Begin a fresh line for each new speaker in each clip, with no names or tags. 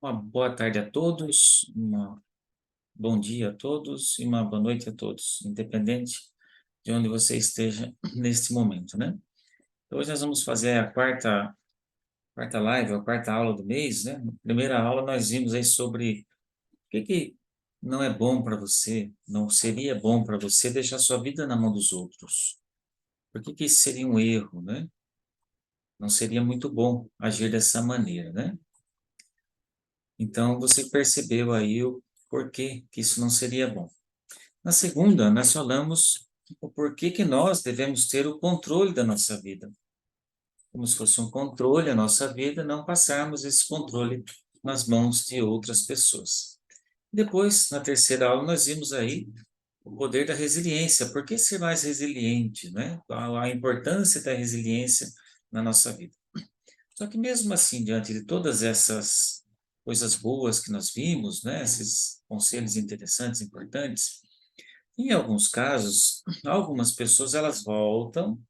Uma boa tarde a todos, bom dia a todos e uma boa noite a todos, independente de onde você esteja neste momento, né? Então, hoje nós vamos fazer a quarta live, a quarta aula do mês, né? Na primeira aula nós vimos aí sobre o que não é bom para você, não seria bom para você deixar sua vida na mão dos outros. Por que isso seria um erro, né? Não seria muito bom agir dessa maneira, né? Então, você percebeu aí o porquê que isso não seria bom. Na segunda, nós falamos o porquê que nós devemos ter o controle da nossa vida. Como se fosse um controle a nossa vida, não passarmos esse controle nas mãos de outras pessoas. Depois, na terceira aula, nós vimos aí o poder da resiliência. Por que ser mais resiliente, né? A importância da resiliência na nossa vida. Só que mesmo assim, diante de todas essas coisas boas que nós vimos, né? Esses conselhos interessantes, importantes, em alguns casos, algumas pessoas elas voltam,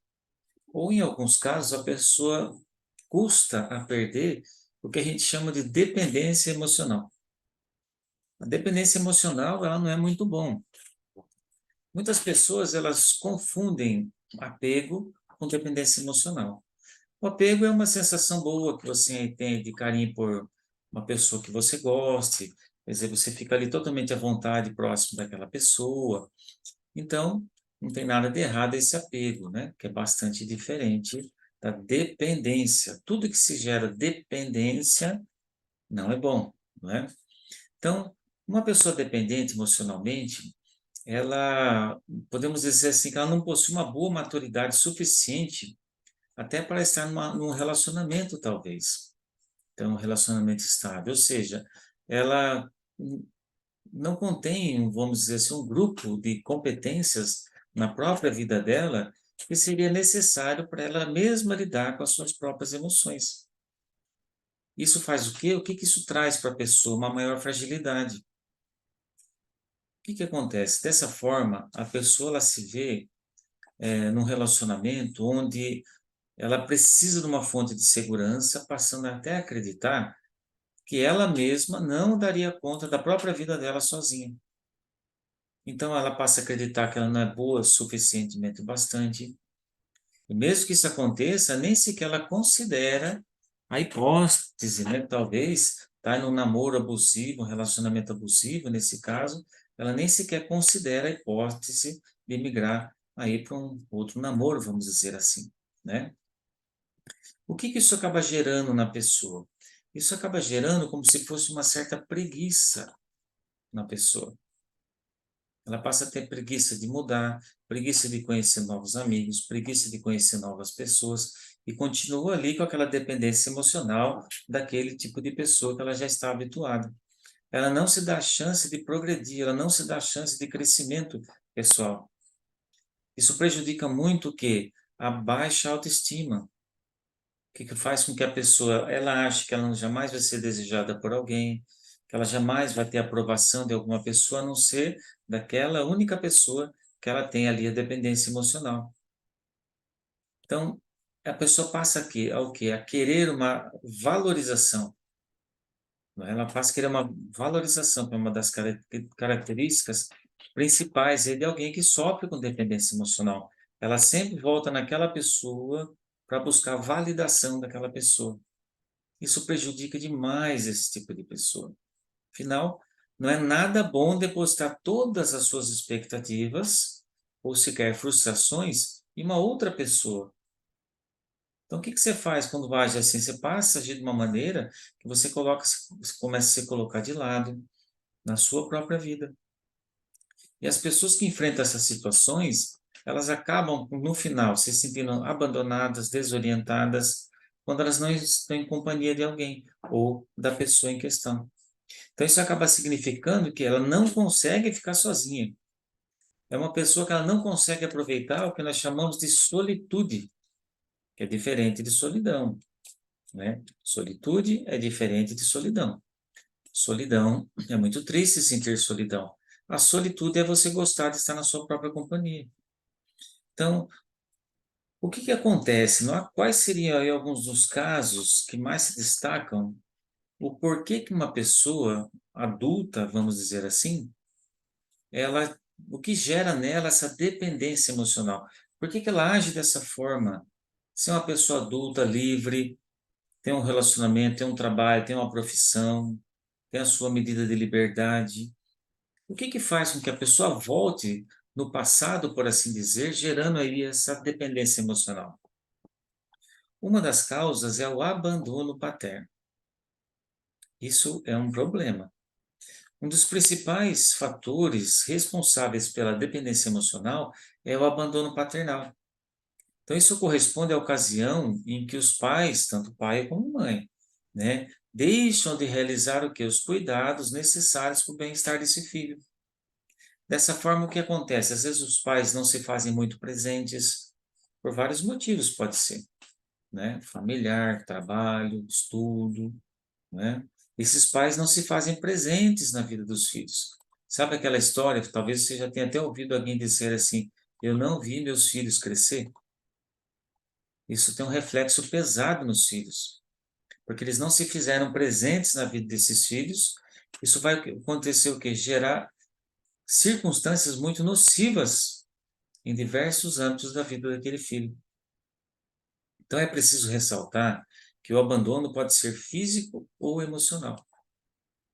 ou em alguns casos a pessoa custa a perder o que a gente chama de dependência emocional. A dependência emocional, ela não é muito bom. Muitas pessoas elas confundem apego com dependência emocional. O apego é uma sensação boa que você tem de carinho por uma pessoa que você goste, quer dizer, você fica ali totalmente à vontade próximo daquela pessoa. Então, não tem nada de errado esse apego, né? Que é bastante diferente da dependência. Tudo que se gera dependência não é bom, não é? Então, uma pessoa dependente emocionalmente, ela, podemos dizer assim, que ela não possui uma boa maturidade suficiente até para estar num relacionamento, talvez. Então, um relacionamento estável. Ou seja, ela não contém, vamos dizer assim, um grupo de competências na própria vida dela que seria necessário para ela mesma lidar com as suas próprias emoções. Isso faz o quê? O que que isso traz para a pessoa? Uma maior fragilidade. O que que acontece? Dessa forma, a pessoa ela se vê num relacionamento onde ela precisa de uma fonte de segurança, passando até a acreditar que ela mesma não daria conta da própria vida dela sozinha. Então ela passa a acreditar que ela não é boa suficientemente bastante. E mesmo que isso aconteça, nem sequer ela considera a hipótese, né? Talvez tá num namoro abusivo, um relacionamento abusivo, nesse caso, ela nem sequer considera a hipótese de migrar aí para um outro namoro, vamos dizer assim, né? O que que isso acaba gerando na pessoa? Isso acaba gerando como se fosse uma certa preguiça na pessoa. Ela passa a ter preguiça de mudar, preguiça de conhecer novos amigos, preguiça de conhecer novas pessoas e continua ali com aquela dependência emocional daquele tipo de pessoa que ela já está habituada. Ela não se dá a chance de progredir, ela não se dá a chance de crescimento pessoal. Isso prejudica muito o quê? A baixa autoestima, que faz com que a pessoa ela ache que ela jamais vai ser desejada por alguém, que ela jamais vai ter aprovação de alguma pessoa, a não ser daquela única pessoa que ela tem ali a dependência emocional. Então, a pessoa passa aqui ao quê? A querer uma valorização. Não é? Ela passa a querer uma valorização, que é uma das características principais aí de alguém que sofre com dependência emocional. Ela sempre volta naquela pessoa para buscar validação daquela pessoa. Isso prejudica demais esse tipo de pessoa. Afinal, não é nada bom depositar todas as suas expectativas ou sequer frustrações em uma outra pessoa. Então, o que que você faz quando age assim? Você passa a agir de uma maneira que você começa a se colocar de lado na sua própria vida. E as pessoas que enfrentam essas situações, elas acabam, no final, se sentindo abandonadas, desorientadas, quando elas não estão em companhia de alguém ou da pessoa em questão. Então, isso acaba significando que ela não consegue ficar sozinha. É uma pessoa que ela não consegue aproveitar o que nós chamamos de solitude, que é diferente de solidão, né? Solitude é diferente de solidão. Solidão é muito triste sentir solidão. A solitude é você gostar de estar na sua própria companhia. Então, o que que acontece? Quais seriam aí alguns dos casos que mais se destacam o porquê que uma pessoa adulta, vamos dizer assim, o que gera nela essa dependência emocional? Por que que ela age dessa forma? Se é uma pessoa adulta, livre, tem um relacionamento, tem um trabalho, tem uma profissão, tem a sua medida de liberdade. O que que faz com que a pessoa volte no passado, por assim dizer, gerando aí essa dependência emocional? Uma das causas é o abandono paterno. Isso é um problema. Um dos principais fatores responsáveis pela dependência emocional é o abandono paternal. Então, isso corresponde à ocasião em que os pais, tanto pai como mãe, né, deixam de realizar o que? Os cuidados necessários para o bem-estar desse filho. Dessa forma, o que acontece? Às vezes os pais não se fazem muito presentes, por vários motivos, pode ser, né? Familiar, trabalho, estudo, né? Esses pais não se fazem presentes na vida dos filhos. Sabe aquela história, talvez você já tenha até ouvido alguém dizer assim, eu não vi meus filhos crescer? Isso tem um reflexo pesado nos filhos, porque eles não se fizeram presentes na vida desses filhos. Isso vai acontecer o quê? Gerar circunstâncias muito nocivas em diversos âmbitos da vida daquele filho. Então é preciso ressaltar que o abandono pode ser físico ou emocional.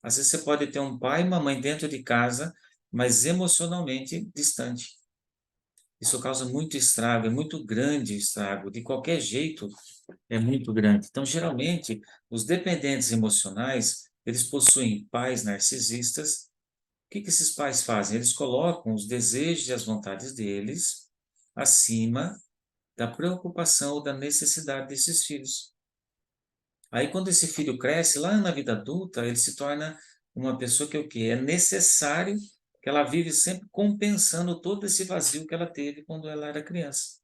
Às vezes você pode ter um pai e uma mãe dentro de casa, mas emocionalmente distante. Isso causa muito estrago, é muito grande o estrago. De qualquer jeito, é muito grande. Então, geralmente, os dependentes emocionais, eles possuem pais narcisistas. O que que esses pais fazem? Eles colocam os desejos e as vontades deles acima da preocupação ou da necessidade desses filhos. Aí, quando esse filho cresce, lá na vida adulta, ele se torna uma pessoa que é o quê? É necessário que ela vive sempre compensando todo esse vazio que ela teve quando ela era criança.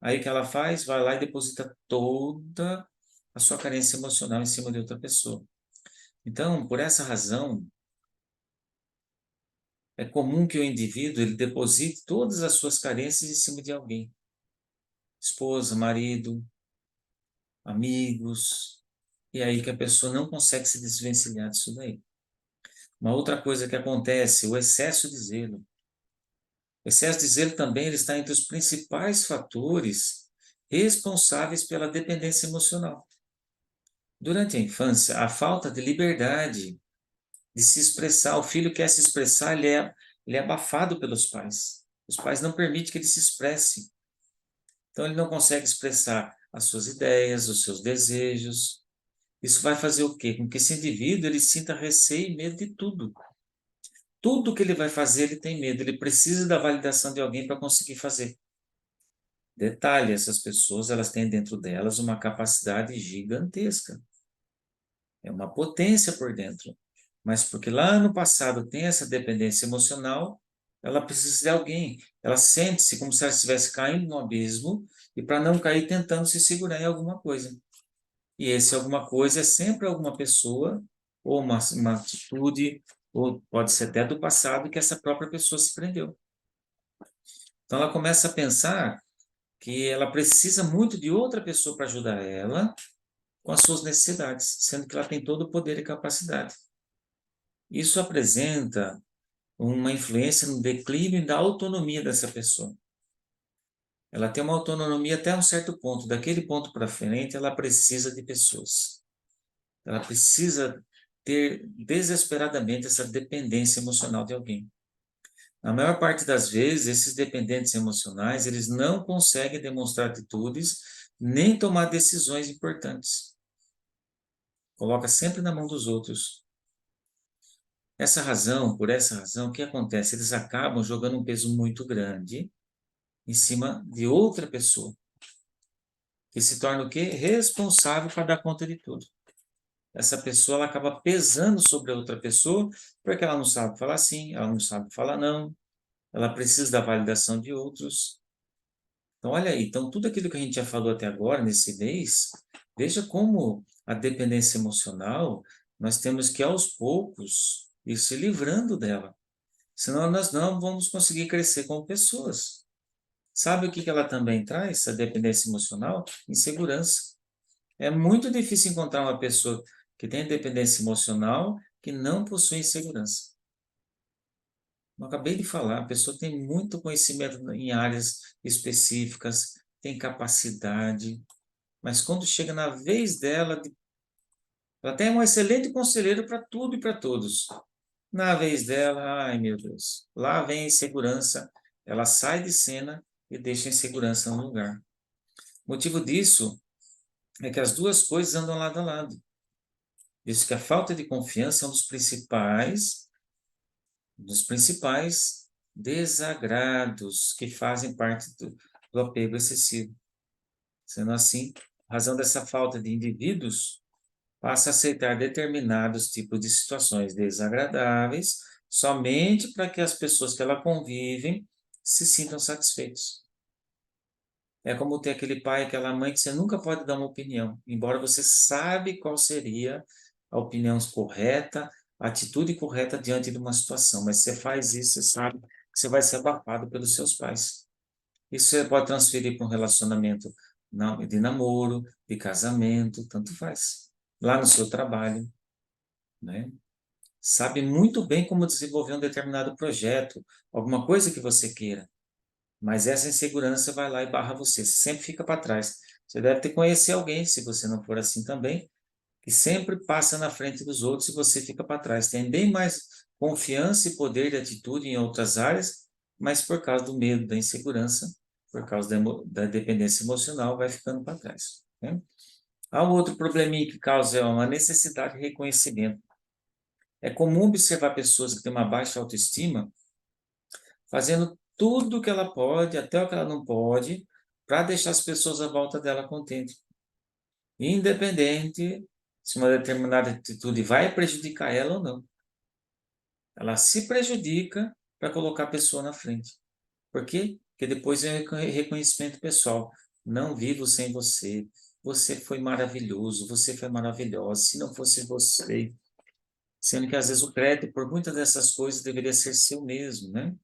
Aí o que ela faz? Vai lá e deposita toda a sua carência emocional em cima de outra pessoa. Então, por essa razão, é comum que o indivíduo ele deposite todas as suas carências em cima de alguém. Esposa, marido, amigos. E aí que a pessoa não consegue se desvencilhar disso daí. Uma outra coisa que acontece, o excesso de zelo. O excesso de zelo também ele está entre os principais fatores responsáveis pela dependência emocional. Durante a infância, a falta de liberdade de se expressar, o filho quer se expressar, ele é abafado pelos pais. Os pais não permitem que ele se expresse. Então, ele não consegue expressar as suas ideias, os seus desejos. Isso vai fazer o quê? Com que esse indivíduo ele sinta receio e medo de tudo. Tudo que ele vai fazer, ele tem medo. Ele precisa da validação de alguém para conseguir fazer. Detalhe, essas pessoas, elas têm dentro delas uma capacidade gigantesca. É uma potência por dentro. Mas porque lá no passado tem essa dependência emocional, ela precisa de alguém. Ela sente-se como se ela estivesse caindo no abismo e para não cair tentando se segurar em alguma coisa. E esse alguma coisa é sempre alguma pessoa ou uma atitude, ou pode ser até do passado que essa própria pessoa se prendeu. Então ela começa a pensar que ela precisa muito de outra pessoa para ajudar ela com as suas necessidades, sendo que ela tem todo o poder e capacidade. Isso apresenta uma influência no declínio da autonomia dessa pessoa. Ela tem uma autonomia até um certo ponto. Daquele ponto para frente, ela precisa de pessoas. Ela precisa ter desesperadamente essa dependência emocional de alguém. Na maior parte das vezes, esses dependentes emocionais, eles não conseguem demonstrar atitudes nem tomar decisões importantes. Coloca sempre na mão dos outros. Por essa razão, o que acontece? Eles acabam jogando um peso muito grande em cima de outra pessoa, que se torna o quê? Responsável para dar conta de tudo. Essa pessoa ela acaba pesando sobre a outra pessoa, porque ela não sabe falar sim, ela não sabe falar não, ela precisa da validação de outros. Então, olha aí, então tudo aquilo que a gente já falou até agora, nesse mês, veja como a dependência emocional, nós temos que aos poucos ir se livrando dela. Senão nós não vamos conseguir crescer como pessoas. Sabe o que que ela também traz, essa dependência emocional? Insegurança. É muito difícil encontrar uma pessoa que têm dependência emocional, que não possuem segurança. Eu acabei de falar, a pessoa tem muito conhecimento em áreas específicas, tem capacidade, mas quando chega na vez dela, ela tem um excelente conselheiro para tudo e para todos. Na vez dela, ai meu Deus, lá vem a insegurança, ela sai de cena e deixa a insegurança no lugar. O motivo disso é que as duas coisas andam lado a lado. Diz que a falta de confiança é um dos principais desagrados que fazem parte do apego excessivo. Sendo assim, a razão dessa falta de indivíduos passa a aceitar determinados tipos de situações desagradáveis somente para que as pessoas que ela convivem se sintam satisfeitos. É como ter aquele pai, aquela mãe que você nunca pode dar uma opinião, embora você sabe qual seria a opinião correta, a atitude correta diante de uma situação, mas você faz isso, você sabe que você vai ser abafado pelos seus pais. Isso você pode transferir para um relacionamento de namoro, de casamento, tanto faz. Lá no seu trabalho, né? Sabe muito bem como desenvolver um determinado projeto, alguma coisa que você queira. Mas essa insegurança vai lá e barra você. Você sempre fica para trás. Você deve ter conhecido alguém, se você não for assim também, que sempre passa na frente dos outros e você fica para trás. Tem bem mais confiança e poder de atitude em outras áreas, mas por causa do medo, da insegurança, por causa da dependência emocional, vai ficando para trás, né? Há um outro probleminha que causa uma necessidade de reconhecimento. É comum observar pessoas que têm uma baixa autoestima fazendo tudo o que ela pode, até o que ela não pode, para deixar as pessoas à volta dela contentes. Independente se uma determinada atitude vai prejudicar ela ou não. Ela se prejudica para colocar a pessoa na frente. Por quê? Porque depois vem o reconhecimento pessoal. Não vivo sem você. Você foi maravilhoso, você foi maravilhosa. Se não fosse você, sendo que às vezes o crédito por muitas dessas coisas deveria ser seu mesmo, né?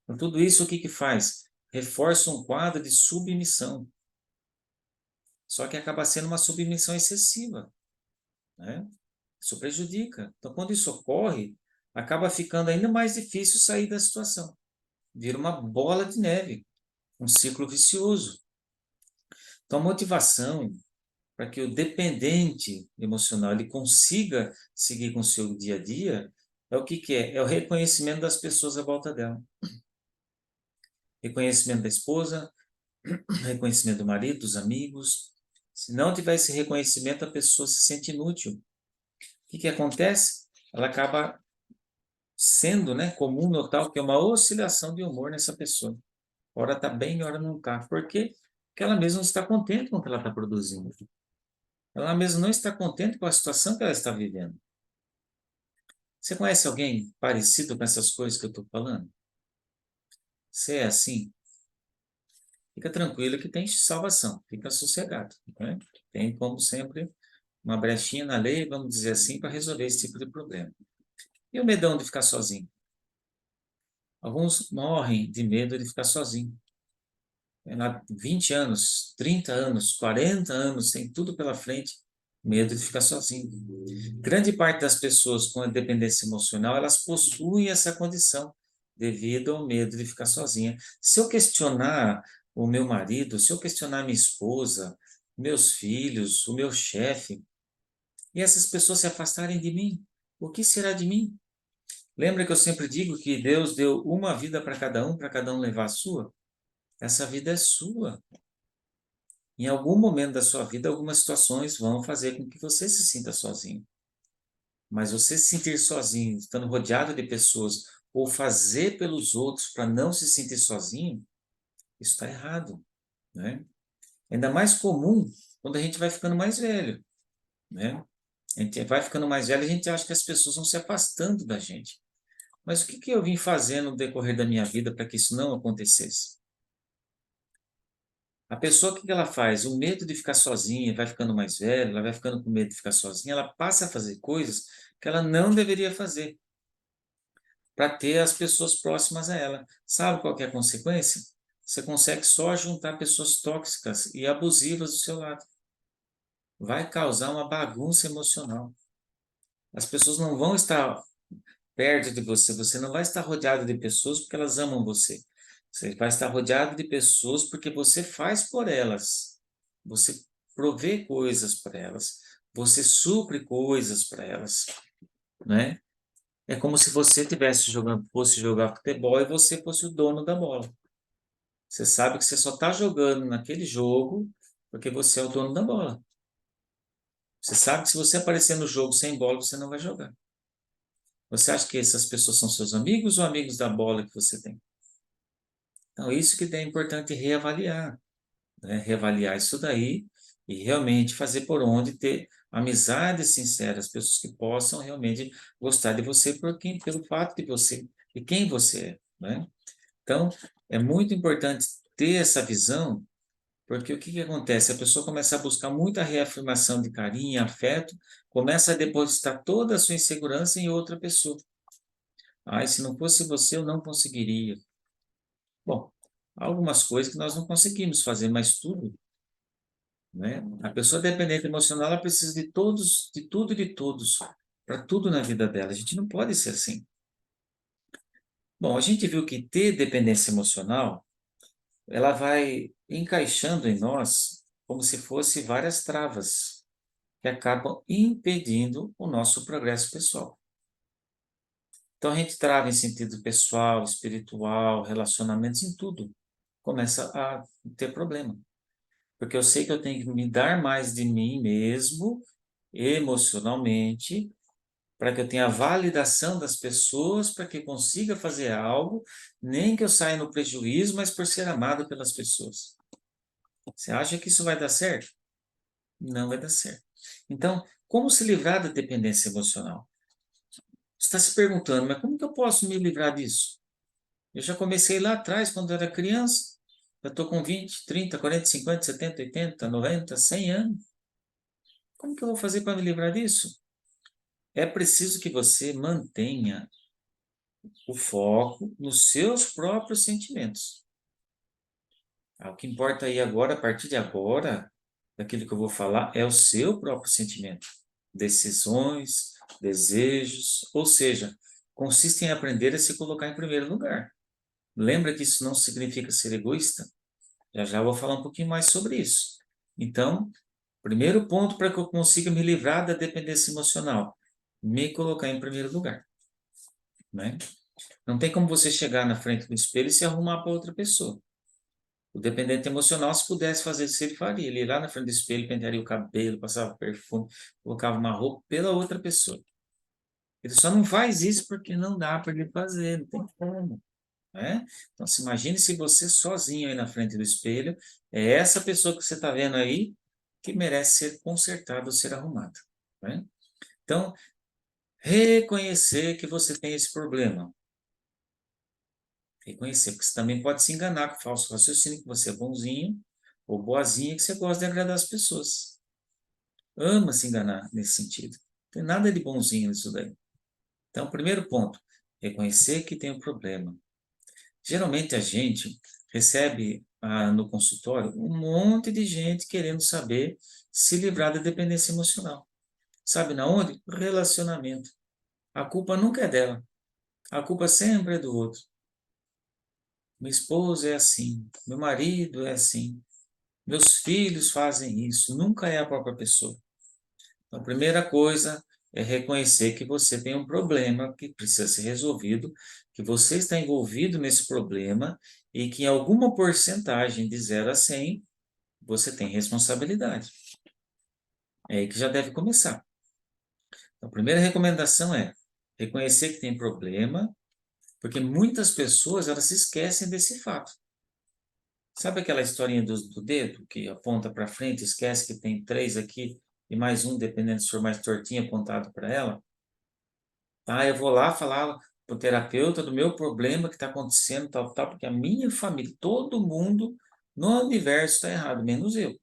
Então, tudo isso o que que faz? Reforça um quadro de submissão. Só que acaba sendo uma submissão excessiva, né? Isso prejudica. Então, quando isso ocorre, acaba ficando ainda mais difícil sair da situação. Vira uma bola de neve, um ciclo vicioso. Então, a motivação para que o dependente emocional ele consiga seguir com o seu dia a dia é o que que é? É o reconhecimento das pessoas à volta dela. Reconhecimento da esposa, reconhecimento do marido, dos amigos. Se não tiver esse reconhecimento, a pessoa se sente inútil. O que que acontece? Ela acaba sendo, né, comum notar que é uma oscilação de humor nessa pessoa. Hora está bem, hora não está. Por quê? Porque ela mesma não está contente com o que ela está produzindo. Ela mesma não está contente com a situação que ela está vivendo. Você conhece alguém parecido com essas coisas que eu estou falando? Se é assim, fica tranquilo que tem salvação, fica sossegado, né? Tem, como sempre, uma brechinha na lei, vamos dizer assim, para resolver esse tipo de problema. E o medão de ficar sozinho? Alguns morrem de medo de ficar sozinho. 20 anos, 30 anos, 40 anos, tem tudo pela frente, medo de ficar sozinho. Grande parte das pessoas com a dependência emocional, elas possuem essa condição devido ao medo de ficar sozinha. Se eu questionar o meu marido, se eu questionar minha esposa, meus filhos, o meu chefe, e essas pessoas se afastarem de mim, o que será de mim? Lembra que eu sempre digo que Deus deu uma vida para cada um levar a sua? Essa vida é sua. Em algum momento da sua vida, algumas situações vão fazer com que você se sinta sozinho. Mas você se sentir sozinho, estando rodeado de pessoas, ou fazer pelos outros para não se sentir sozinho, isso está errado, né? Ainda mais comum quando a gente vai ficando mais velho, né? A gente vai ficando mais velho, a gente acha que as pessoas vão se afastando da gente. Mas o que que eu vim fazendo no decorrer da minha vida para que isso não acontecesse? A pessoa, o que que ela faz? O medo de ficar sozinha, vai ficando mais velha, ela vai ficando com medo de ficar sozinha, ela passa a fazer coisas que ela não deveria fazer para ter as pessoas próximas a ela. Sabe qual que é a consequência? Você consegue só juntar pessoas tóxicas e abusivas do seu lado. Vai causar uma bagunça emocional. As pessoas não vão estar perto de você, você não vai estar rodeado de pessoas porque elas amam você. Você vai estar rodeado de pessoas porque você faz por elas. Você provê coisas para elas. Você supre coisas para elas, né? É como se você tivesse jogando, fosse jogar futebol e você fosse o dono da bola. Você sabe que você só está jogando naquele jogo porque você é o dono da bola. Você sabe que se você aparecer no jogo sem bola, você não vai jogar. Você acha que essas pessoas são seus amigos ou amigos da bola que você tem? Então, isso que é importante reavaliar, né? Reavaliar isso daí e realmente fazer por onde ter amizades sinceras, pessoas que possam realmente gostar de você pelo fato de você, de quem você é, né? Então, é muito importante ter essa visão, porque o que que acontece? A pessoa começa a buscar muita reafirmação de carinho, e afeto, começa a depositar toda a sua insegurança em outra pessoa. Ai, se não fosse você, eu não conseguiria. Bom, há algumas coisas que nós não conseguimos fazer, mas tudo, né? A pessoa dependente emocional, ela precisa de todos, de tudo e de todos, para tudo na vida dela. A gente não pode ser assim. Bom, a gente viu que ter dependência emocional, ela vai encaixando em nós como se fosse várias travas que acabam impedindo o nosso progresso pessoal. Então a gente trava em sentido pessoal, espiritual, relacionamentos, em tudo. Começa a ter problema. Porque eu sei que eu tenho que me dar mais de mim mesmo, emocionalmente, para que eu tenha a validação das pessoas, para que eu consiga fazer algo, nem que eu saia no prejuízo, mas por ser amado pelas pessoas. Você acha que isso vai dar certo? Não vai dar certo. Então, como se livrar da dependência emocional? Você está se perguntando, mas como que eu posso me livrar disso? Eu já comecei lá atrás, quando eu era criança. Eu estou com 20, 30, 40, 50, 70, 80, 90, 100 anos. Como que eu vou fazer para me livrar disso? É preciso que você mantenha o foco nos seus próprios sentimentos. O que importa aí agora, a partir de agora, daquilo que eu vou falar, é o seu próprio sentimento. Decisões, desejos, ou seja, consiste em aprender a se colocar em primeiro lugar. Lembra que isso não significa ser egoísta? Já já eu vou falar um pouquinho mais sobre isso. Então, primeiro ponto para que eu consiga me livrar da dependência emocional, me colocar em primeiro lugar, né? Não tem como você chegar na frente do espelho e se arrumar para outra pessoa. O dependente emocional, se pudesse fazer isso, ele faria. Ele ia lá na frente do espelho, pentearia o cabelo, passava perfume, colocava uma roupa pela outra pessoa. Ele só não faz isso porque não dá para ele fazer, não tem como, né? Então, se imagine se você sozinho aí na frente do espelho, é essa pessoa que você está vendo aí que merece ser consertada ou ser arrumada, né? Então, reconhecer que você tem esse problema. Reconhecer, porque você também pode se enganar com falso raciocínio, que você é bonzinho ou boazinha, que você gosta de agradar as pessoas. Ama se enganar nesse sentido. Não tem nada de bonzinho nisso daí. Então, primeiro ponto, reconhecer que tem um problema. Geralmente a gente recebe no consultório um monte de gente querendo saber se livrar da dependência emocional. Sabe na onde? Relacionamento. A culpa nunca é dela. A culpa sempre é do outro. Minha esposa é assim, meu marido é assim, meus filhos fazem isso, nunca é a própria pessoa. Então, a primeira coisa é reconhecer que você tem um problema que precisa ser resolvido, que você está envolvido nesse problema e que em alguma porcentagem de 0 a 100 você tem responsabilidade. É aí que já deve começar. Então, a primeira recomendação é reconhecer que tem problema, porque muitas pessoas elas se esquecem desse fato. Sabe aquela historinha do dedo que aponta para frente, esquece que tem três aqui e mais um, dependendo se for mais tortinho, apontado para ela? Tá, eu vou lá falar para o terapeuta do meu problema que está acontecendo, tal, tal, porque a minha família, todo mundo no universo está errado, menos eu,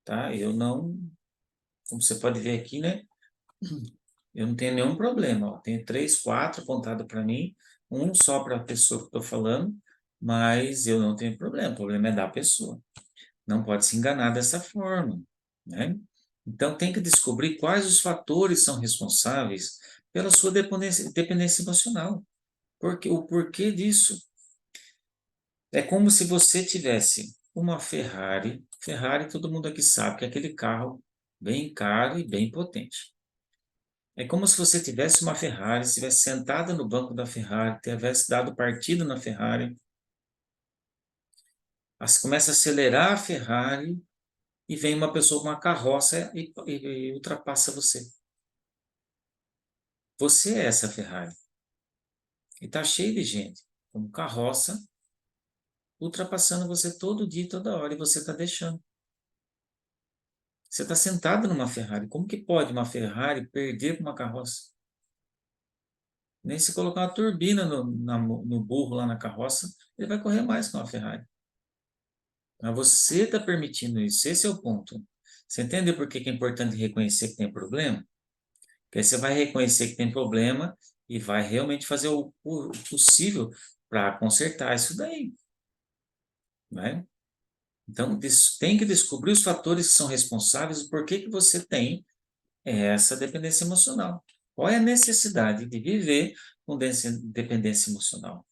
tá? Eu não, como você pode ver aqui, né? Eu não tenho nenhum problema, ó. Tenho três, quatro apontado para mim, um só para a pessoa que estou falando, mas eu não tenho problema, o problema é da pessoa. Não pode se enganar dessa forma, né? Então, tem que descobrir quais os fatores são responsáveis pela sua dependência emocional. O porquê disso? É como se você tivesse uma Ferrari. Ferrari, todo mundo aqui sabe que é aquele carro bem caro e bem potente. É como se você tivesse uma Ferrari, estivesse sentado no banco da Ferrari, tivesse dado partida na Ferrari, começa a acelerar a Ferrari e vem uma pessoa com uma carroça e ultrapassa você. Você é essa Ferrari. E está cheio de gente com carroça ultrapassando você todo dia, toda hora, e você está deixando. Você está sentado numa Ferrari. Como que pode uma Ferrari perder para uma carroça? Nem se colocar uma turbina no burro lá na carroça, ele vai correr mais que uma Ferrari. Mas você está permitindo isso. Esse é o ponto. Você entende por que que é importante reconhecer que tem problema? Porque aí você vai reconhecer que tem problema e vai realmente fazer o possível para consertar isso daí, né? Então, tem que descobrir os fatores que são responsáveis, por que que você tem essa dependência emocional. Qual é a necessidade de viver com dependência emocional?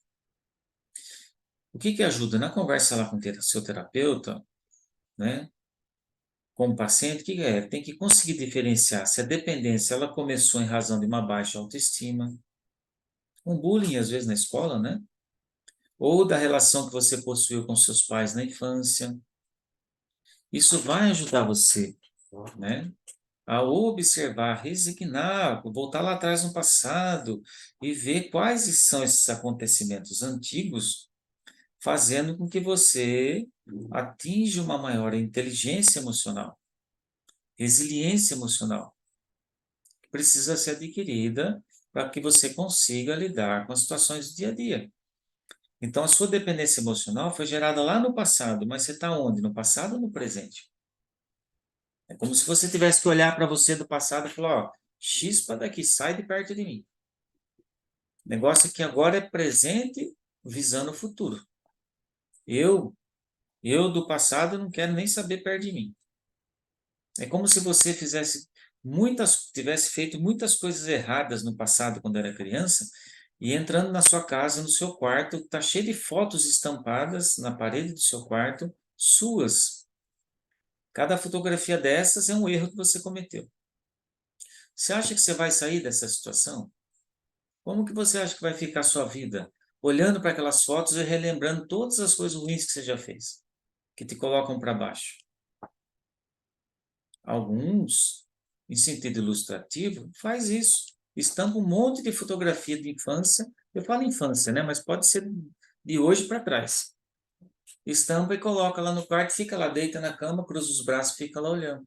O que que ajuda? Na conversa lá com o seu terapeuta, né, com o paciente, o que é? Tem que conseguir diferenciar se a dependência ela começou em razão de uma baixa autoestima, um bullying às vezes na escola, né? Ou da relação que você possuiu com seus pais na infância. Isso vai ajudar você, né, a observar, resignar, voltar lá atrás no passado e ver quais são esses acontecimentos antigos, fazendo com que você atinja uma maior inteligência emocional, resiliência emocional, que precisa ser adquirida para que você consiga lidar com as situações do dia a dia. Então, a sua dependência emocional foi gerada lá no passado, mas você está onde? No passado ou no presente? É como se você tivesse que olhar para você do passado e falar, ó, chispa daqui, sai de perto de mim. O negócio é que agora é presente visando o futuro. Eu, eu do passado não quero nem saber perto de mim. É como se você tivesse feito muitas coisas erradas no passado quando era criança e entrando na sua casa, no seu quarto, está cheio de fotos estampadas na parede do seu quarto, suas. Cada fotografia dessas é um erro que você cometeu. Você acha que você vai sair dessa situação? Como que você acha que vai ficar a sua vida? Olhando para aquelas fotos e relembrando todas as coisas ruins que você já fez, que te colocam para baixo. Alguns, em sentido ilustrativo, faz isso. Estampa um monte de fotografia de infância. Eu falo infância, né? Mas pode ser de hoje para trás. Estampa e coloca lá no quarto, fica lá, deita na cama, cruza os braços, fica lá olhando.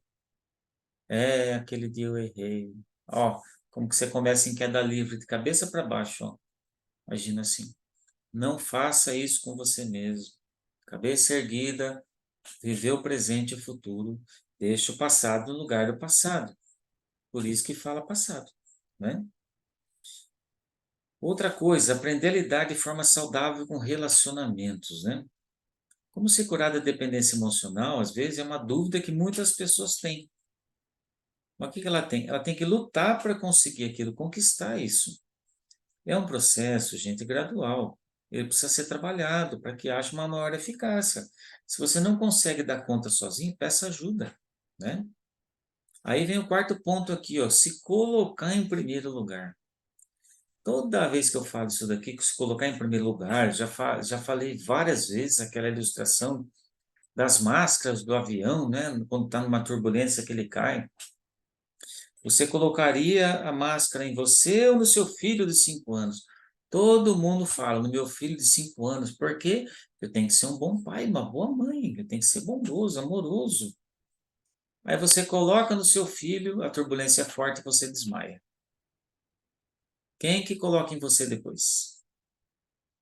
É, aquele dia eu errei. Ó, como que você começa em queda livre, de cabeça para baixo, ó. Imagina assim. Não faça isso com você mesmo. Cabeça erguida, viver o presente e o futuro. Deixa o passado no lugar do passado. Por isso que fala passado, né? Outra coisa, aprender a lidar de forma saudável com relacionamentos, né? Como se curar da dependência emocional, às vezes, é uma dúvida que muitas pessoas têm. Mas o que que ela tem? Ela tem que lutar para conseguir aquilo, conquistar isso. É um processo, gente, gradual. Ele precisa ser trabalhado para que haja uma maior eficácia. Se você não consegue dar conta sozinho, peça ajuda, né? Aí vem o quarto ponto aqui, ó, se colocar em primeiro lugar. Toda vez que eu falo isso daqui, que se colocar em primeiro lugar, já falei várias vezes aquela ilustração das máscaras do avião, né? Quando está numa turbulência que ele cai. Você colocaria a máscara em você ou no seu filho de 5 anos? Todo mundo fala no meu filho de 5 anos, porque eu tenho que ser um bom pai, uma boa mãe, eu tenho que ser bondoso, amoroso. Aí você coloca no seu filho, a turbulência é forte e você desmaia. Quem que coloca em você depois?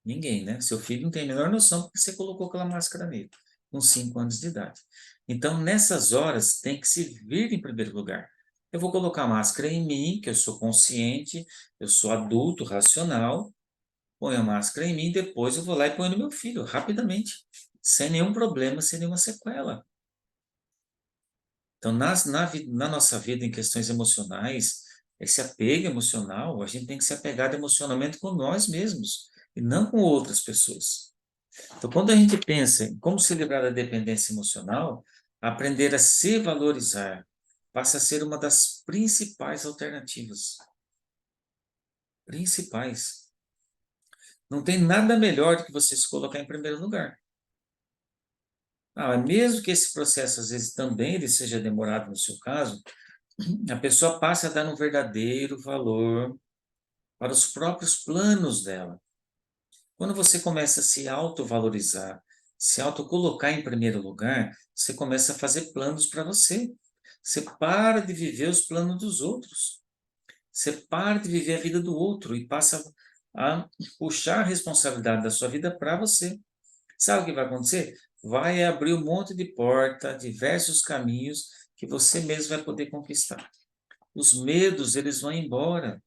Ninguém, né? Seu filho não tem a menor noção porque você colocou aquela máscara nele, com 5 anos de idade. Então, nessas horas, tem que se vir em primeiro lugar. Eu vou colocar a máscara em mim, que eu sou consciente, eu sou adulto, racional, ponho a máscara em mim, depois eu vou lá e ponho no meu filho, rapidamente, sem nenhum problema, sem nenhuma sequela. Então, na nossa vida, em questões emocionais, esse apego emocional, a gente tem que se apegar emocionalmente com nós mesmos, e não com outras pessoas. Então, quando a gente pensa em como se livrar da dependência emocional, aprender a se valorizar passa a ser uma das principais alternativas. Principais. Não tem nada melhor do que você se colocar em primeiro lugar. Mesmo que esse processo, às vezes, também ele seja demorado no seu caso, a pessoa passa a dar um verdadeiro valor para os próprios planos dela. Quando você começa a se autovalorizar, se autocolocar em primeiro lugar, você começa a fazer planos para você. Você para de viver os planos dos outros. Você para de viver a vida do outro e passa a puxar a responsabilidade da sua vida para você. Sabe o que vai acontecer? Vai abrir um monte de porta, diversos caminhos que você mesmo vai poder conquistar. Os medos, eles vão embora.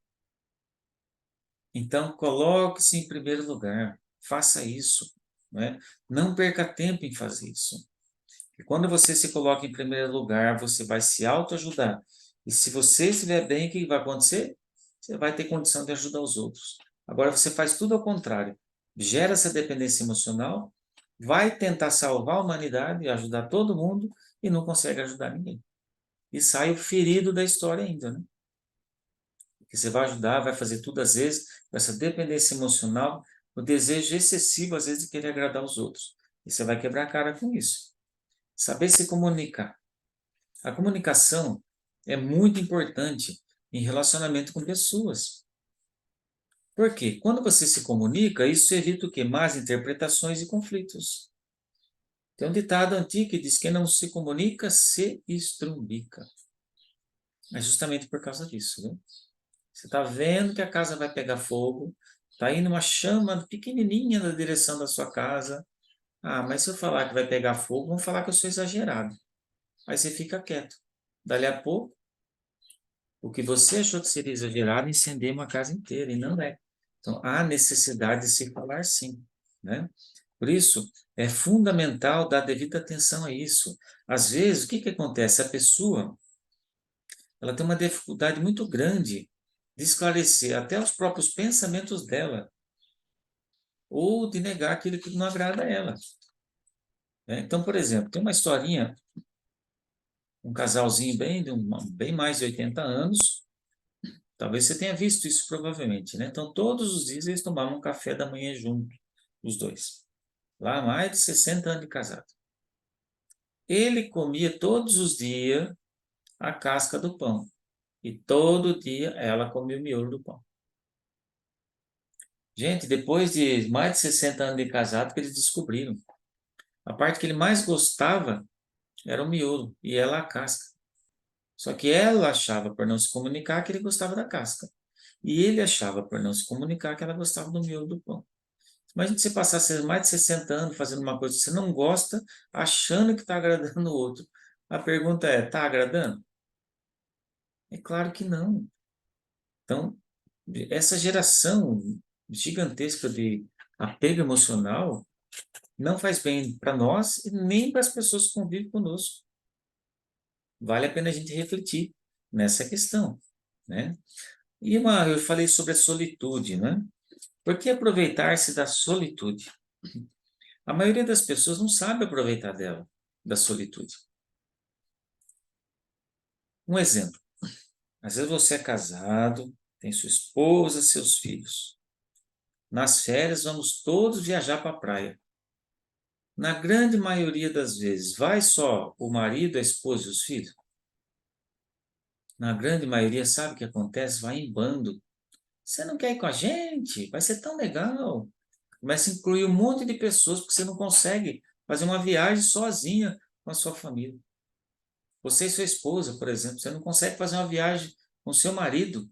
Então, coloque-se em primeiro lugar. Faça isso. Né? Não perca tempo em fazer isso. E quando você se coloca em primeiro lugar, você vai se autoajudar. E se você estiver bem, o que vai acontecer? Você vai ter condição de ajudar os outros. Agora, você faz tudo ao contrário. Gera essa dependência emocional, vai tentar salvar a humanidade, ajudar todo mundo, e não consegue ajudar ninguém. E sai o ferido da história ainda, né? Que você vai ajudar, vai fazer tudo às vezes, com essa dependência emocional, o desejo excessivo, às vezes, de querer agradar os outros. E você vai quebrar a cara com isso. Saber se comunicar. A comunicação é muito importante em relacionamento com pessoas. Por quê? Quando você se comunica, isso evita o quê? Más interpretações e conflitos. Tem um ditado antigo que diz que quem não se comunica se estrumbica. É justamente por causa disso, né? Você está vendo que a casa vai pegar fogo, está indo uma chama pequenininha na direção da sua casa. Mas se eu falar que vai pegar fogo, vão falar que eu sou exagerado. Aí você fica quieto. Dali a pouco, o que você achou que seria exagerado incendeia uma casa inteira, e não é. Então, há necessidade de se falar sim, né? Por isso, é fundamental dar devida atenção a isso. Às vezes, o que acontece? A pessoa, ela tem uma dificuldade muito grande de esclarecer até os próprios pensamentos dela, ou de negar aquilo que não agrada a ela, né? Então, por exemplo, tem uma historinha, um casalzinho bem mais de 80 anos, talvez você tenha visto isso provavelmente, né? Então, todos os dias eles tomavam um café da manhã junto, os dois. Lá há mais de 60 anos de casado. Ele comia todos os dias a casca do pão. E todo dia ela comia o miolo do pão. Gente, depois de mais de 60 anos de casado, que eles descobriram. A parte que ele mais gostava era o miolo e ela a casca. Só que ela achava, por não se comunicar, que ele gostava da casca. E ele achava, por não se comunicar, que ela gostava do miolo do pão. Imagina você passar mais de 60 anos fazendo uma coisa que você não gosta, achando que está agradando o outro. A pergunta é, está agradando? É claro que não. Então, essa geração gigantesca de apego emocional não faz bem para nós e nem para as pessoas que convivem conosco. Vale a pena a gente refletir nessa questão, né? Eu falei sobre a solitude, né? Por que aproveitar-se da solitude? A maioria das pessoas não sabe aproveitar dela, da solitude. Um exemplo. Às vezes você é casado, tem sua esposa, seus filhos. Nas férias vamos todos viajar para a praia. Na grande maioria das vezes, vai só o marido, a esposa e os filhos? Na grande maioria, sabe o que acontece? Vai em bando. Você não quer ir com a gente? Vai ser tão legal. Começa a incluir um monte de pessoas, porque você não consegue fazer uma viagem sozinha com a sua família. Você e sua esposa, por exemplo, você não consegue fazer uma viagem com seu marido,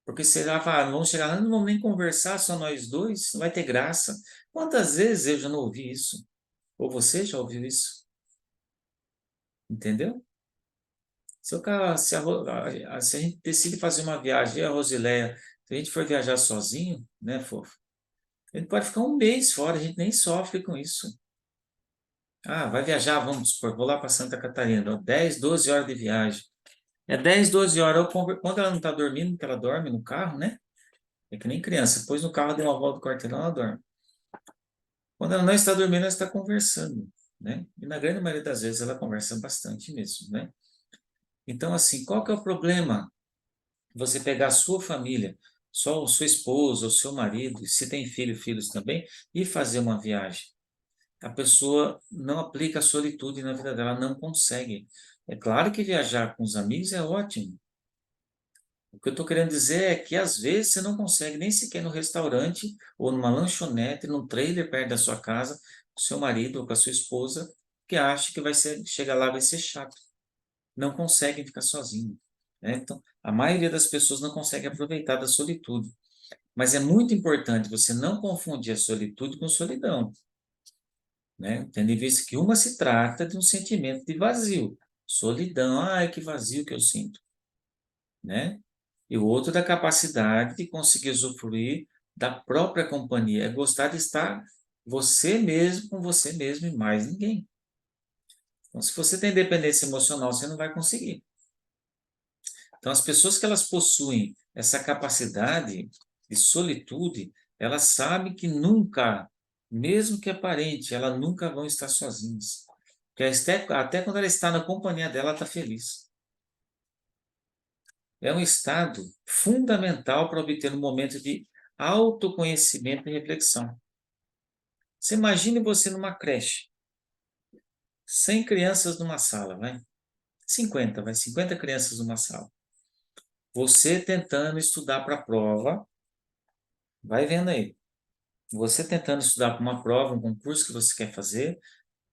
porque você vai falar, vamos chegar lá, não vamos nem conversar, só nós dois, não vai ter graça. Quantas vezes eu já não ouvi isso? Ou você já ouviu isso? Entendeu? Se a gente decide fazer uma viagem, eu e a Rosileia, se a gente for viajar sozinho, né, fofo? A gente pode ficar um mês fora, a gente nem sofre com isso. Ah, vai viajar, vamos supor, vou lá para Santa Catarina, 10, 12 horas de viagem. É 10, 12 horas. Quando ela não está dormindo, que ela dorme no carro, né? É que nem criança. Pôs no carro, deu uma volta do quarteirão, ela dorme. Quando ela não está dormindo, ela está conversando, né? E na grande maioria das vezes ela conversa bastante mesmo, né? Então, assim, qual que é o problema? Você pegar a sua família, só o seu esposo, o seu marido, e se tem filho, filhos também, e fazer uma viagem. A pessoa não aplica a solitude na vida dela, não consegue. É claro que viajar com os amigos é ótimo. O que eu estou querendo dizer é que às vezes você não consegue nem sequer no restaurante ou numa lanchonete, num trailer perto da sua casa, com seu marido ou com a sua esposa, que acha que vai ser, chega lá vai ser chato. Não conseguem ficar sozinhos, né? Então, a maioria das pessoas não consegue aproveitar da solitude. Mas é muito importante você não confundir a solitude com solidão, né? Tendo em vista que uma se trata de um sentimento de vazio. Solidão, ai, que vazio que eu sinto, né? E o outro da capacidade de conseguir usufruir da própria companhia, é gostar de estar você mesmo com você mesmo e mais ninguém. Então, se você tem dependência emocional, você não vai conseguir. Então, as pessoas que elas possuem essa capacidade de solitude, elas sabem que nunca, mesmo que aparente, elas nunca vão estar sozinhas. Porque até quando ela está na companhia dela, ela está feliz. É um estado fundamental para obter um momento de autoconhecimento e reflexão. Você imagine você numa creche, 100 crianças numa sala, vai? 50 crianças numa sala. Você tentando estudar para a prova, vai vendo aí. Você tentando estudar para uma prova, um concurso que você quer fazer,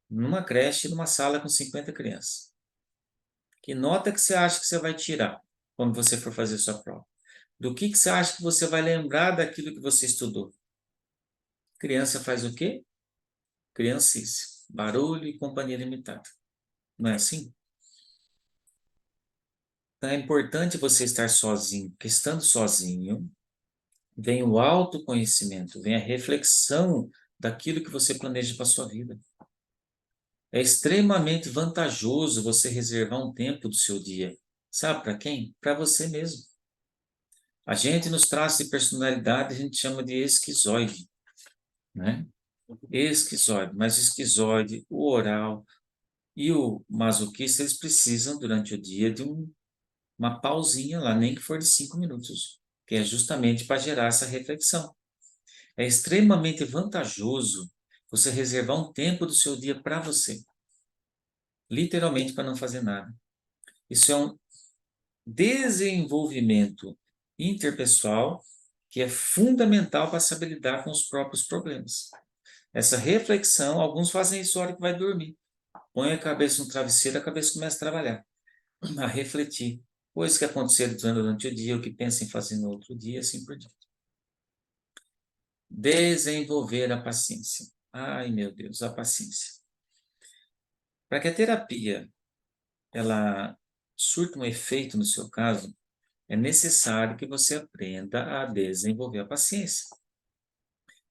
numa creche, numa sala com 50 crianças. Que nota que você acha que você vai tirar quando você for fazer sua prova? Do que você acha que você vai lembrar daquilo que você estudou? Criança faz o quê? Criancice. Barulho e companhia limitada. Não é assim? Então é importante você estar sozinho, porque estando sozinho, vem o autoconhecimento, vem a reflexão daquilo que você planeja para a sua vida. É extremamente vantajoso você reservar um tempo do seu dia. Sabe para quem? Para você mesmo. A gente, nos traços de personalidade, a gente chama de esquizoide, né? Esquizoide. Mas o esquizoide, o oral e o masoquista, eles precisam, durante o dia, de uma pausinha lá, nem que for de 5 minutos, que é justamente para gerar essa reflexão. É extremamente vantajoso você reservar um tempo do seu dia para você, literalmente para não fazer nada. Isso é um desenvolvimento interpessoal que é fundamental para saber lidar com os próprios problemas. Essa reflexão, alguns fazem isso na hora que vai dormir. Põe a cabeça no travesseiro, a cabeça começa a trabalhar, a refletir. Coisas que aconteceram durante o dia, o que pensa em fazer no outro dia, assim por diante. Desenvolver a paciência. Ai, meu Deus, a paciência. Para que a terapia ela surta um efeito no seu caso, é necessário que você aprenda a desenvolver a paciência.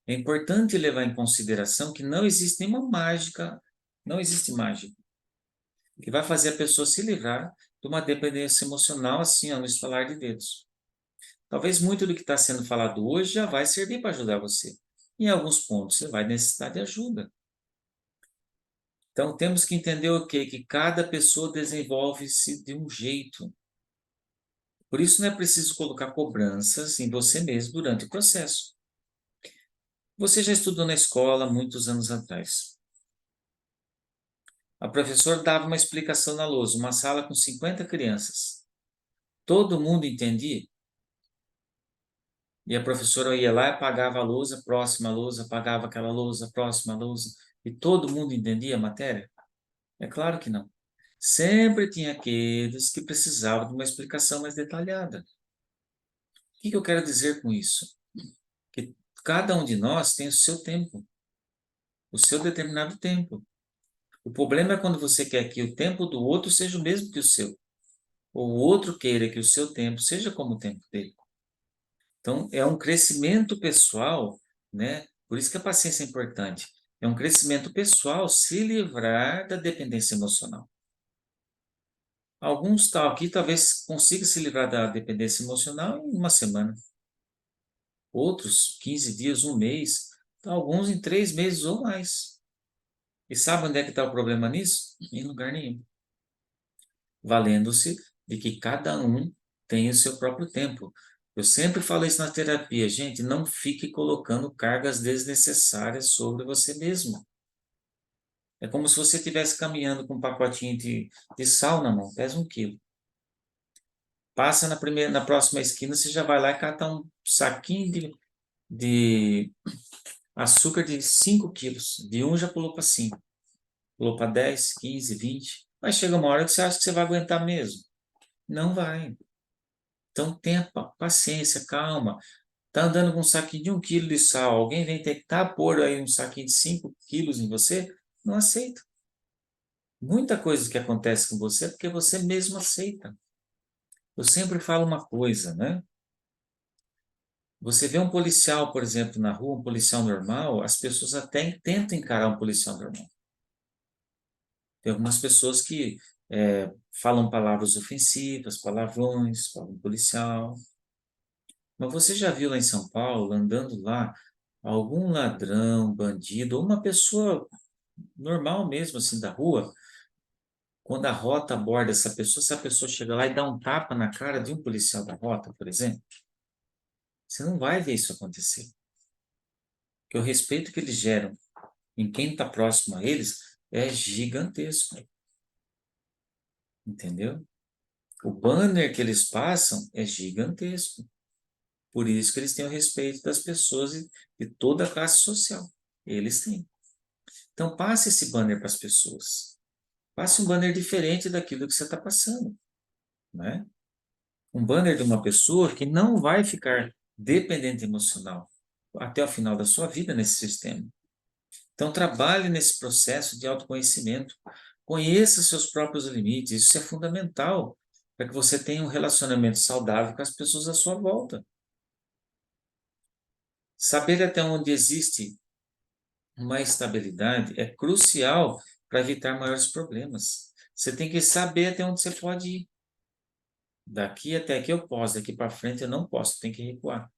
É importante levar em consideração que não existe nenhuma mágica, não existe mágica, que vai fazer a pessoa se livrar de uma dependência emocional assim, ó, no estalar de dedos. Talvez muito do que está sendo falado hoje já vai servir para ajudar você. Em alguns pontos você vai necessitar de ajuda. Então temos que entender o quê? Que cada pessoa desenvolve-se de um jeito. Por isso não é preciso colocar cobranças em você mesmo durante o processo. Você já estudou na escola muitos anos atrás. A professora dava uma explicação na lousa, uma sala com 50 crianças. Todo mundo entendia? E a professora ia lá e apagava a lousa, próxima lousa, apagava aquela lousa, próxima lousa. E todo mundo entendia a matéria? É claro que não. Sempre tinha aqueles que precisavam de uma explicação mais detalhada. O que eu quero dizer com isso? Que cada um de nós tem o seu tempo, o seu determinado tempo. O problema é quando você quer que o tempo do outro seja o mesmo que o seu, ou o outro queira que o seu tempo seja como o tempo dele. Então, é um crescimento pessoal, né? Por isso que a paciência é importante. É um crescimento pessoal se livrar da dependência emocional. Alguns tal aqui talvez consigam se livrar da dependência emocional em uma semana. Outros, 15 dias, um mês. Alguns em 3 meses ou mais. E sabe onde é que está o problema nisso? Em lugar nenhum. Valendo-se de que cada um tem o seu próprio tempo. Eu sempre falo isso na terapia, gente, não fique colocando cargas desnecessárias sobre você mesmo. É como se você estivesse caminhando com um pacotinho de sal na mão, pesa 1 quilo. Passa na próxima esquina, você já vai lá e cata um saquinho de açúcar de 5 quilos. De um já pulou para 5. Pulou para 10, 15, 20. Mas chega uma hora que você acha que você vai aguentar mesmo. Não vai. Então tenha paciência, calma. Tá andando com um saquinho de 1 quilo de sal. Alguém vem tentar pôr aí um saquinho de 5 quilos em você? Não aceita. Muita coisa que acontece com você é porque você mesmo aceita. Eu sempre falo uma coisa, né? Você vê um policial, por exemplo, na rua, um policial normal, as pessoas até tentam encarar um policial normal. Tem algumas pessoas que falam palavras ofensivas, palavrões, falam policial. Mas você já viu lá em São Paulo, andando lá, algum ladrão, bandido, ou uma pessoa normal mesmo, assim, da rua, quando a rota aborda essa pessoa, se a pessoa chega lá e dá um tapa na cara de um policial da rota, por exemplo, você não vai ver isso acontecer. Porque o respeito que eles geram em quem está próximo a eles é gigantesco. Entendeu? O banner que eles passam é gigantesco. Por isso que eles têm o respeito das pessoas de toda a classe social. Eles têm. Então, passe esse banner para as pessoas. Passe um banner diferente daquilo que você está passando. Né? Um banner de uma pessoa que não vai ficar dependente emocional até o final da sua vida nesse sistema. Então, trabalhe nesse processo de autoconhecimento. Conheça seus próprios limites. Isso é fundamental para que você tenha um relacionamento saudável com as pessoas à sua volta. Saber até onde existe uma estabilidade é crucial para evitar maiores problemas. Você tem que saber até onde você pode ir. Daqui até aqui eu posso, daqui para frente eu não posso, tem que recuar.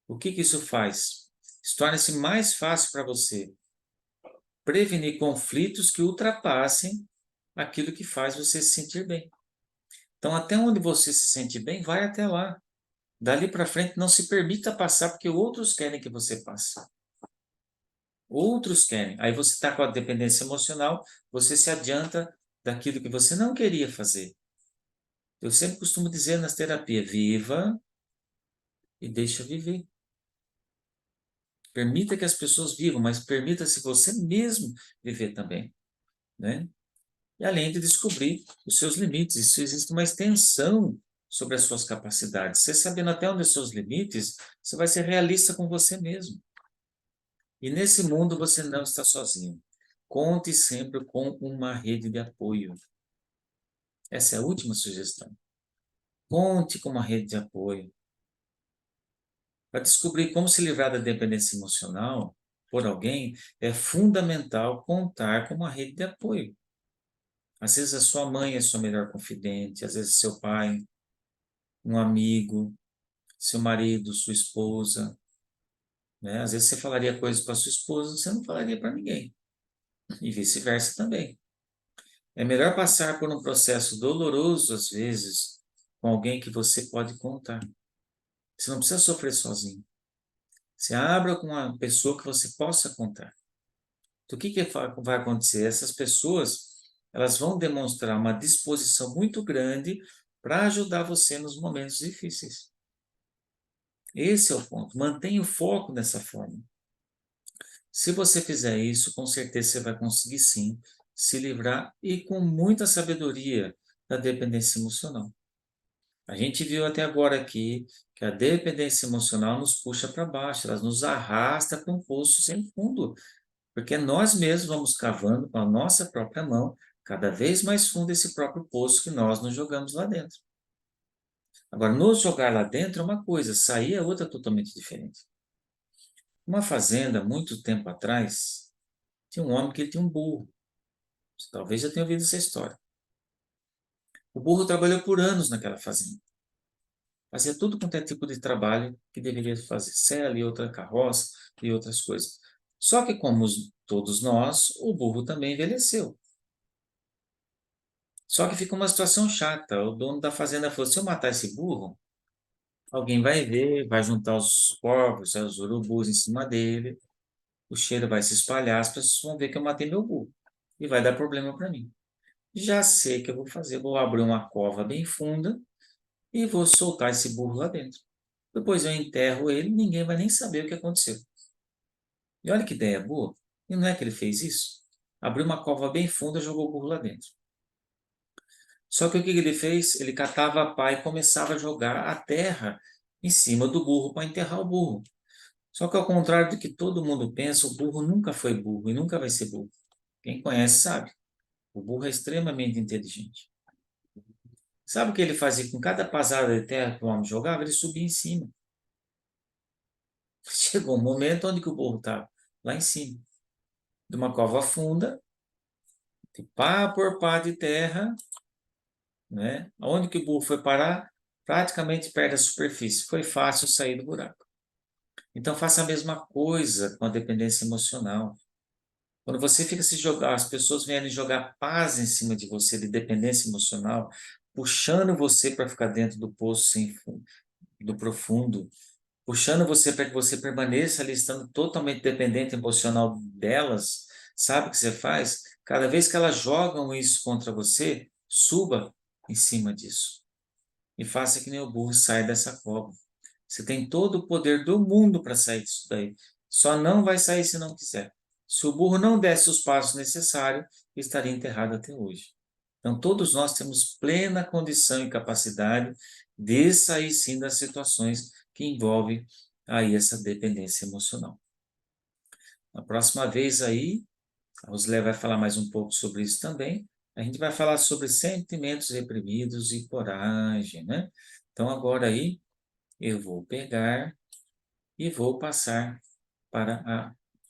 O que isso faz? Isso torna-se mais fácil para você prevenir conflitos que ultrapassem aquilo que faz você se sentir bem. Então, até onde você se sente bem, vai até lá. Dali para frente, não se permita passar porque outros querem que você passe. Outros querem. Aí você está com a dependência emocional, você se adianta daquilo que você não queria fazer. Eu sempre costumo dizer nas terapias, viva e deixa viver. Permita que as pessoas vivam, mas permita-se você mesmo viver também, né? E além de descobrir os seus limites, isso existe uma extensão sobre as suas capacidades. Você sabendo até onde são os seus limites, você vai ser realista com você mesmo. E nesse mundo você não está sozinho. Conte sempre com uma rede de apoio. Essa é a última sugestão. Conte com uma rede de apoio. Para descobrir como se livrar da dependência emocional por alguém, é fundamental contar com uma rede de apoio. Às vezes a sua mãe é sua melhor confidente, às vezes seu pai, um amigo, seu marido, sua esposa, né? Às vezes você falaria coisas para sua esposa, você não falaria para ninguém. E vice-versa também. É melhor passar por um processo doloroso, às vezes, com alguém que você pode contar. Você não precisa sofrer sozinho. Se abra com uma pessoa que você possa contar. Então, o que vai acontecer? Essas pessoas, elas vão demonstrar uma disposição muito grande para ajudar você nos momentos difíceis. Esse é o ponto. Mantenha o foco dessa forma. Se você fizer isso, com certeza você vai conseguir sim se livrar e com muita sabedoria da dependência emocional. A gente viu até agora aqui que a dependência emocional nos puxa para baixo, ela nos arrasta para um poço sem fundo, porque nós mesmos vamos cavando com a nossa própria mão cada vez mais fundo esse próprio poço que nós nos jogamos lá dentro. Agora, nos jogar lá dentro é uma coisa, sair é outra totalmente diferente. Uma fazenda, muito tempo atrás, Tinha um homem que ele tinha um burro. Você talvez já tenha ouvido essa história. O burro trabalhou por anos naquela fazenda. Fazia tudo quanto é tipo de trabalho que deveria fazer, sela e outra carroça e outras coisas. Só que, como todos nós, o burro também envelheceu. Só que fica uma situação chata. O dono da fazenda falou: se eu matar esse burro, alguém vai ver, vai juntar os porcos, os urubus em cima dele, o cheiro vai se espalhar, as pessoas vão ver que eu matei meu burro e vai dar problema para mim. Já sei o que eu vou fazer, vou abrir uma cova bem funda e vou soltar esse burro lá dentro. Depois eu enterro ele, ninguém vai nem saber o que aconteceu. E olha que ideia boa. E não é que ele fez isso? Abriu uma cova bem funda e jogou o burro lá dentro. Só que o que ele fez? Ele catava a pá e começava a jogar a terra em cima do burro para enterrar o burro. Só que ao contrário do que todo mundo pensa, o burro nunca foi burro e nunca vai ser burro. Quem conhece sabe. O burro é extremamente inteligente. Sabe o que ele fazia com cada pasada de terra que o homem jogava? Ele subia em cima. Chegou um momento onde que o burro estava? Lá em cima. De uma cova funda, de pá por pá de terra, né? Onde que o burro foi parar? Praticamente perto da superfície. Foi fácil sair do buraco. Então faça a mesma coisa com a dependência emocional. Quando você fica se jogar, as pessoas vêm jogar paz em cima de você, de dependência emocional, puxando você para ficar dentro do poço sem fundo, do profundo, puxando você para que você permaneça ali, estando totalmente dependente emocional delas. Sabe o que você faz? Cada vez que elas jogam isso contra você, suba em cima disso e faça que nem o burro saia dessa cova. Você tem todo o poder do mundo para sair disso daí. Só não vai sair se não quiser. Se o burro não desse os passos necessários, estaria enterrado até hoje. Então, todos nós temos plena condição e capacidade de sair sim das situações que envolvem aí essa dependência emocional. Na próxima vez aí, a Rosler vai falar mais um pouco sobre isso também. A gente vai falar sobre sentimentos reprimidos e coragem, né? Então, agora aí, eu vou pegar e vou passar para a